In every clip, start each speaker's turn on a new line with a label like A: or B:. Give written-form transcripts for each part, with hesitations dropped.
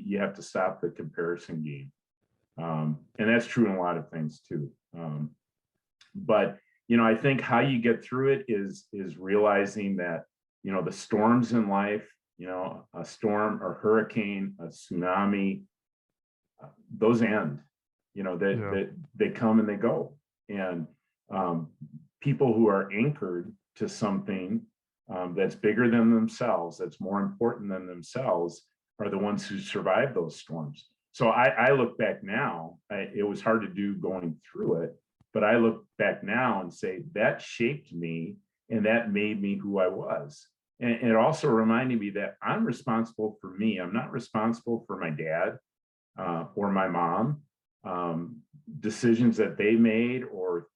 A: you have to stop the comparison game. And that's true in a lot of things too. But, I think how you get through it is realizing that, the storms in life, a storm or hurricane, a tsunami, those end, they come and they go. And people who are anchored to something that's bigger than themselves, that's more important than themselves, are the ones who survive those storms. So I look back now, it was hard to do going through it, but I look back now and say that shaped me and that made me who I was. And it also reminded me that I'm responsible for me. I'm not responsible for my dad or my mom, decisions that they made or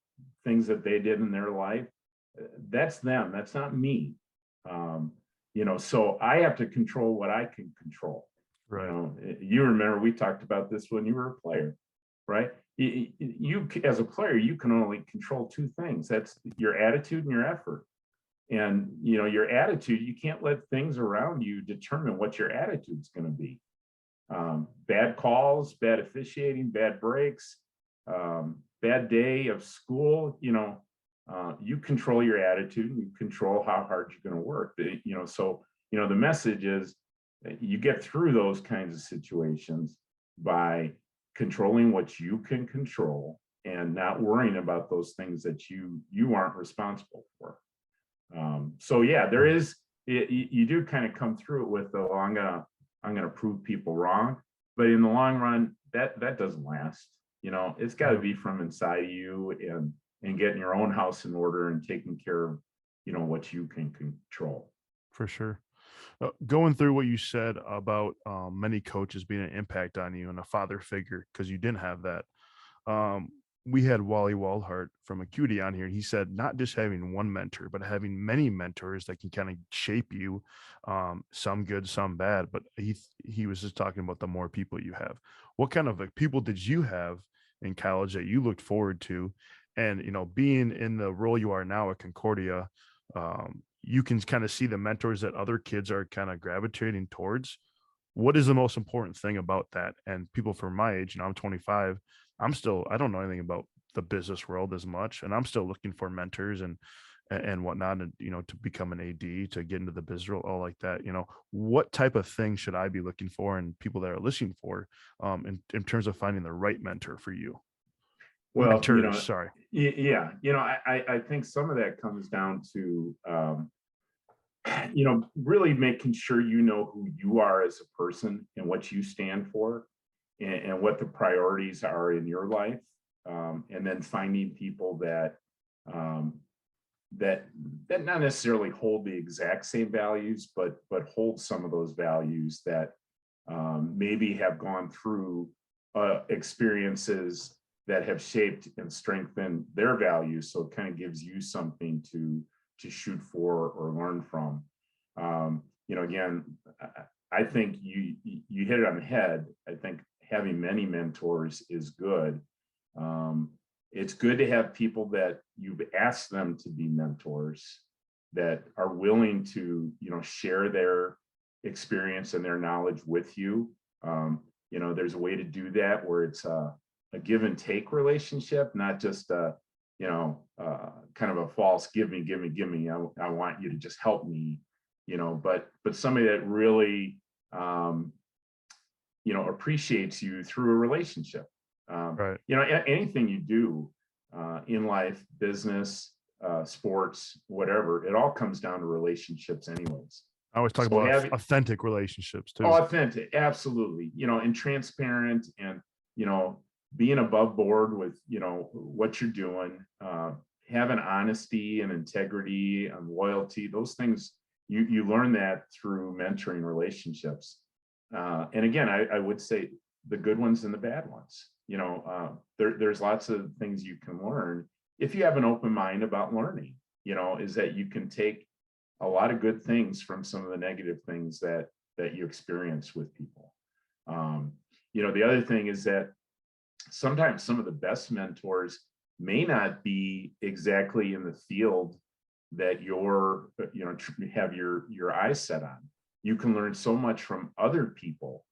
A: things that they did in their life. That's them. That's not me. So I have to control what I can control.
B: Right.
A: You remember we talked about this when you were a player, right? You as a player, you can only control two things. That's your attitude and your effort. And your attitude, you can't let things around you determine what your attitude's going to be. Bad calls, bad officiating, bad breaks, bad day of school, you control your attitude and you control how hard you're going to work. So the message is you get through those kinds of situations by controlling what you can control and not worrying about those things that you aren't responsible for. So yeah, there is, you do kind of come through it with, oh, I'm gonna prove people wrong, but in the long run, that doesn't last. It's got to be from inside of you and getting your own house in order and taking care of, what you can control.
B: For sure. Going through what you said about many coaches being an impact on you and a father figure, because you didn't have that. We had Wally Waldhart from Acuity on here, and he said not just having one mentor, but having many mentors that can kind of shape you, some good, some bad. But he was just talking about the more people you have. What kind of people did you have in college that you looked forward to? And, being in the role you are now at Concordia, you can kind of see the mentors that other kids are kind of gravitating towards. What is the most important thing about that? And people from my age, I'm 25, I don't know anything about the business world as much. And I'm still looking for mentors and whatnot, and, to become an AD, to get into the business world, all like that. What type of thing should I be looking for and people that are listening for, in terms of finding the right mentor for you?
A: Well,
B: mentors, sorry.
A: Yeah. I think some of that comes down to, really making sure you know who you are as a person and what you stand for and what the priorities are in your life. And then finding people that not necessarily hold the exact same values, but hold some of those values that maybe have gone through experiences that have shaped and strengthened their values. So it kind of gives you something to shoot for or learn from. Again, I think you hit it on the head. I think having many mentors is good. It's good to have people that you've asked them to be mentors, that are willing to, share their experience and their knowledge with you. There's a way to do that where it's a give and take relationship, not just kind of a false give me. I want you to just help me, but somebody that really, appreciates you through a relationship.
B: Right.
A: Anything you do in life, business, sports, whatever, it all comes down to relationships anyways.
B: I always talk about authentic relationships too.
A: Authentic, absolutely. And transparent, and, being above board with, what you're doing, having honesty and integrity and loyalty. Those things, you learn that through mentoring relationships. And again, I would say the good ones and the bad ones. There's lots of things you can learn if you have an open mind about learning, is that you can take a lot of good things from some of the negative things that you experience with people. The other thing is that sometimes some of the best mentors may not be exactly in the field that you're, have your eyes set on. You can learn so much from other people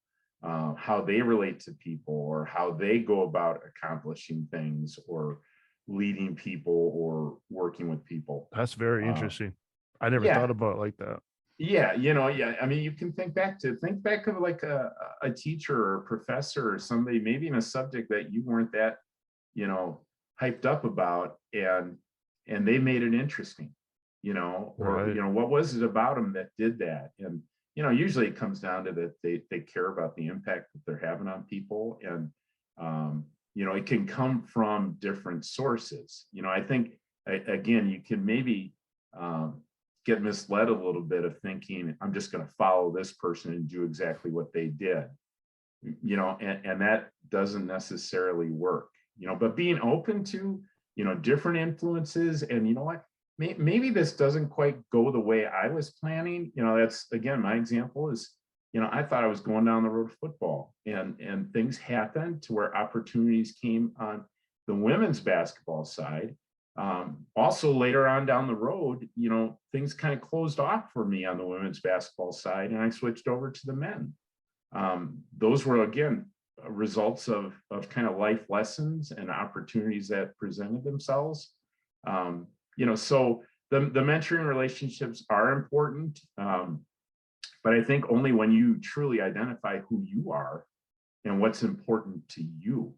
A: how they relate to people, or how they go about accomplishing things, or leading people, or working with people.
B: That's very
A: Uh,
B: interesting. I never
A: yeah,
B: thought about it like that.
A: yeah, yeah. I mean, you can think back of like a teacher or a professor or somebody, maybe in a subject that you weren't that, hyped up about, and they made it interesting, or
B: Right.
A: what was it about them that did that? And usually it comes down to that they care about the impact that they're having on people, and it can come from different sources. I think again, you can maybe get misled a little bit of thinking, I'm just going to follow this person and do exactly what they did, and that doesn't necessarily work, but being open to, different influences. And what, maybe this doesn't quite go the way I was planning. That's, again, my example is, I thought I was going down the road of football, and things happened to where opportunities came on the women's basketball side. Also later on down the road, things kind of closed off for me on the women's basketball side, and I switched over to the men. Those were, again, results of kind of life lessons and opportunities that presented themselves. So the mentoring relationships are important, but I think only when you truly identify who you are and what's important to you.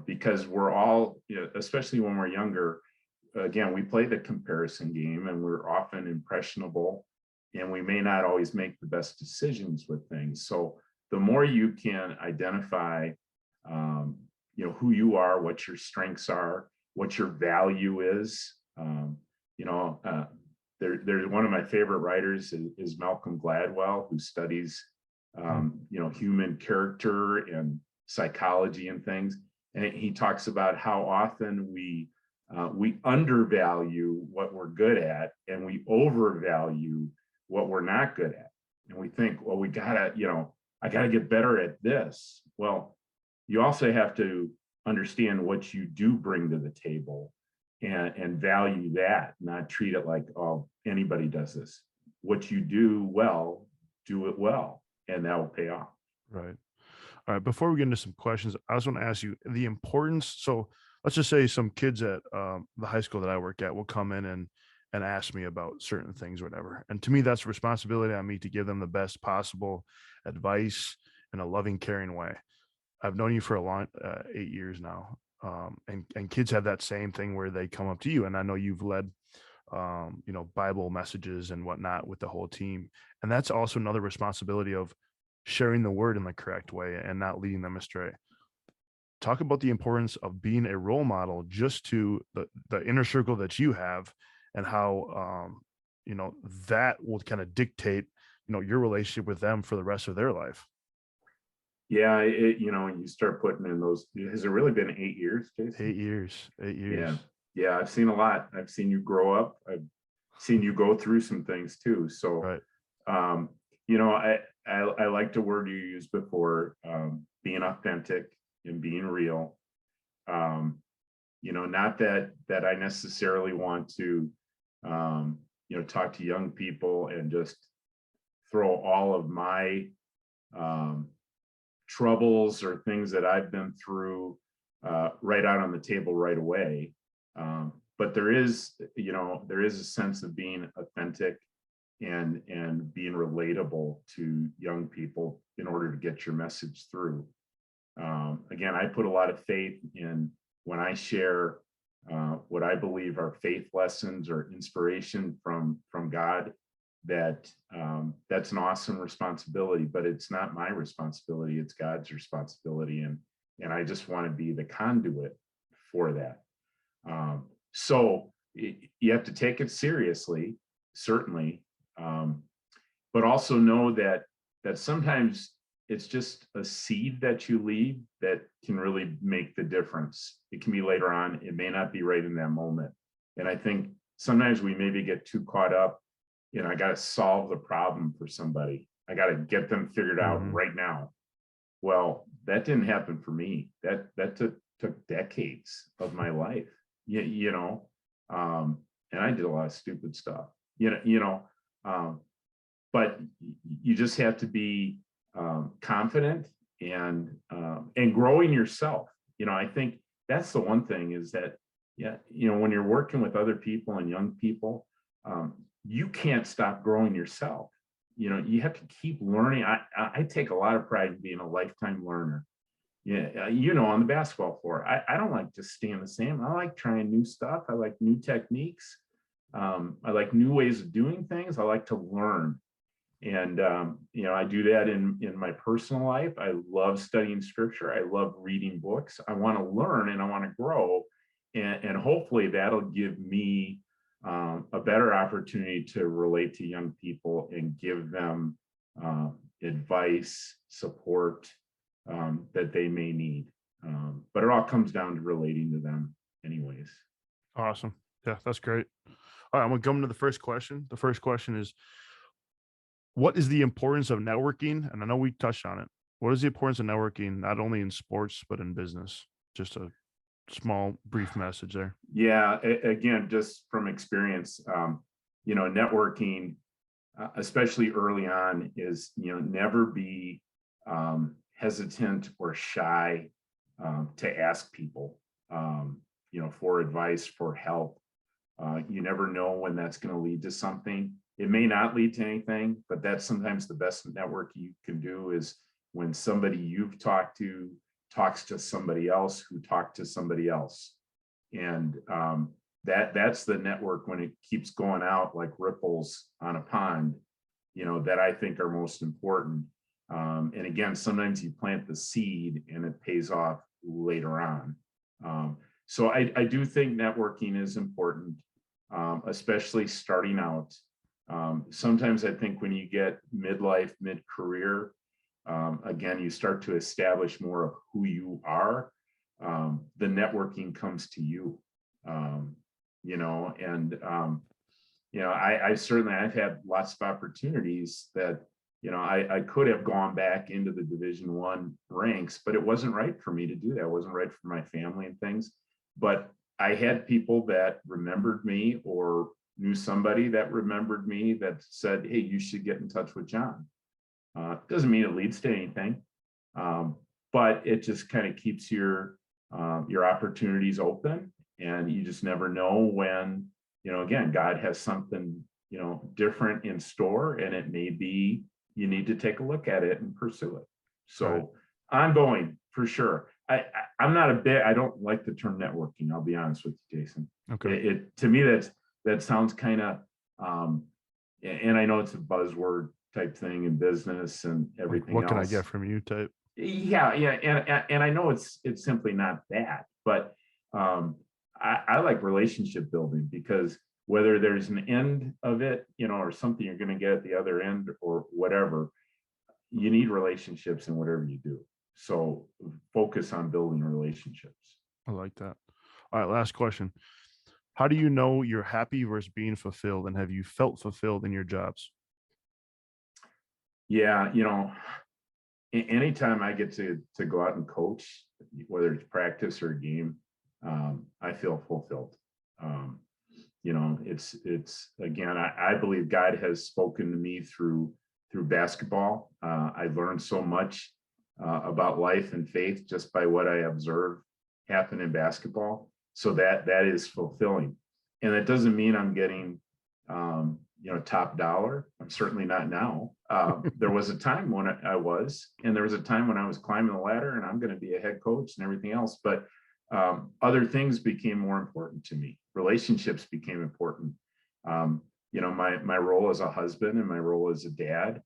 A: Because we're all, especially when we're younger, again, we play the comparison game, and we're often impressionable, and we may not always make the best decisions with things. So the more you can identify, who you are, what your strengths are, what your value is. There's one of my favorite writers is Malcolm Gladwell, who studies, human character and psychology and things. And he talks about how often we undervalue what we're good at, and we overvalue what we're not good at. And we think, well, I gotta get better at this. Well, you also have to understand what you do bring to the table, and value that, not treat it like, oh, anybody does this. What you do well, do it well, and that will pay off.
B: Right. All right. Before we get into some questions, I just want to ask you the importance. So let's just say some kids at the high school that I work at will come in and ask me about certain things, or whatever. And to me, that's a responsibility on me to give them the best possible advice in a loving, caring way. I've known you for a long 8 years now, and kids have that same thing where they come up to you, and I know you've led Bible messages and whatnot with the whole team, and that's also another responsibility of sharing the word in the correct way and not leading them astray. Talk about the importance of being a role model just to the inner circle that you have, and how that will kind of dictate your relationship with them for the rest of their life.
A: Yeah, when you start putting in those, has it really been 8 years, Jason?
B: 8 years, 8 years.
A: Yeah, yeah, I've seen a lot. I've seen you grow up. I've seen you go through some things too. So,
B: Right.
A: um, I liked a word you used before, being authentic and being real. Not that I necessarily want to, talk to young people and just throw all of my troubles or things that I've been through right out on the table right away. But there is a sense of being authentic and being relatable to young people in order to get your message through. Again, I put a lot of faith in when I share what I believe are faith lessons or inspiration from God. That's an awesome responsibility, but it's not my responsibility, it's God's responsibility, and I just want to be the conduit for that. So you have to take it seriously, certainly, but also know that sometimes it's just a seed that you leave that can really make the difference. It can be later on, it may not be right in that moment. And I think sometimes we maybe get too caught up, I got to solve the problem for somebody. I got to get them figured out right now. Well, that didn't happen for me. That took decades of my life, and I did a lot of stupid stuff, but you just have to be confident and growing yourself. I think that's the one thing is that, yeah, when you're working with other people and young people, you can't stop growing yourself. You have to keep learning. I take a lot of pride in being a lifetime learner. Yeah, on the basketball floor, I don't like just staying the same. I like trying new stuff. I like new techniques. I like new ways of doing things. I like to learn. And, I do that in my personal life. I love studying scripture. I love reading books. I want to learn and I want to grow. And hopefully that'll give me a better opportunity to relate to young people and give them advice, support that they may need. But it all comes down to relating to them anyways.
B: Awesome. Yeah, that's great. All right, I'm gonna come to the first question. The first question is, what is the importance of networking? And I know we touched on it. What is the importance of networking, not only in sports, but in business? Just a small, brief message there.
A: Yeah, again, just from experience, networking, especially early on, is, never be hesitant or shy to ask people, for advice, for help. You never know when that's going to lead to something. It may not lead to anything, but that's sometimes the best network you can do is when somebody you've talked to talks to somebody else who talked to somebody else. And that's the network when it keeps going out like ripples on a pond, that I think are most important. And again, sometimes you plant the seed and it pays off later on. So I do think networking is important, especially starting out. Sometimes I think when you get midlife, mid-career, again, you start to establish more of who you are. The networking comes to you, I've had lots of opportunities that, I could have gone back into the Division I ranks, but it wasn't right for me to do that. It wasn't right for my family and things. But I had people that remembered me or knew somebody that remembered me that said, hey, you should get in touch with Jon. Doesn't mean it leads to anything, but it just kind of keeps your opportunities open, and you just never know when, again, God has something, different in store, and it may be you need to take a look at it and pursue it. So
B: Right.
A: ongoing for sure. I'm not I don't like the term networking. I'll be honest with you, Jason.
B: Okay.
A: It to me, that sounds kind of, and I know it's a buzzword type thing in business and everything
B: What can I
A: else.
B: get from you type?
A: Yeah, and I know it's simply not that, but I like relationship building, because whether there's an end of it, or something you're going to get at the other end or whatever, you need relationships in whatever you do. So focus on building relationships.
B: I like that. All right, last question. How do you know you're happy versus being fulfilled? And have you felt fulfilled in your jobs?
A: Yeah, anytime I get to go out and coach, whether it's practice or a game, I feel fulfilled. It's again, I believe God has spoken to me through basketball. I learned so much about life and faith just by what I observe happen in basketball. So that is fulfilling, and that doesn't mean I'm getting top dollar. I'm certainly not now. There was a time when I was, and there was a time when I was climbing the ladder and I'm going to be a head coach and everything else. But other things became more important to me. Relationships became important. My role as a husband and my role as a dad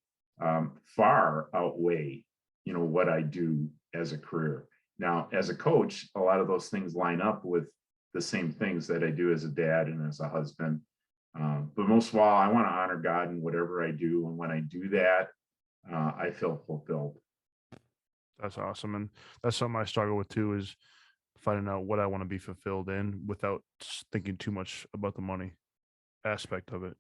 A: far outweigh, what I do as a career. Now, as a coach, a lot of those things line up with the same things that I do as a dad and as a husband. But most of all, I want to honor God in whatever I do. And when I do that, I feel fulfilled.
B: That's awesome. And that's something I struggle with too, is finding out what I want to be fulfilled in without thinking too much about the money aspect of it,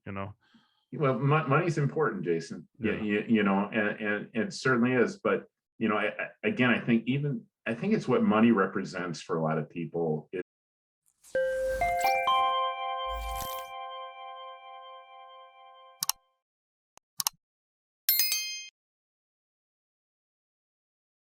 A: Well, money's important, Jason. Yeah, and it certainly is. But, again, I think it's what money represents for a lot of people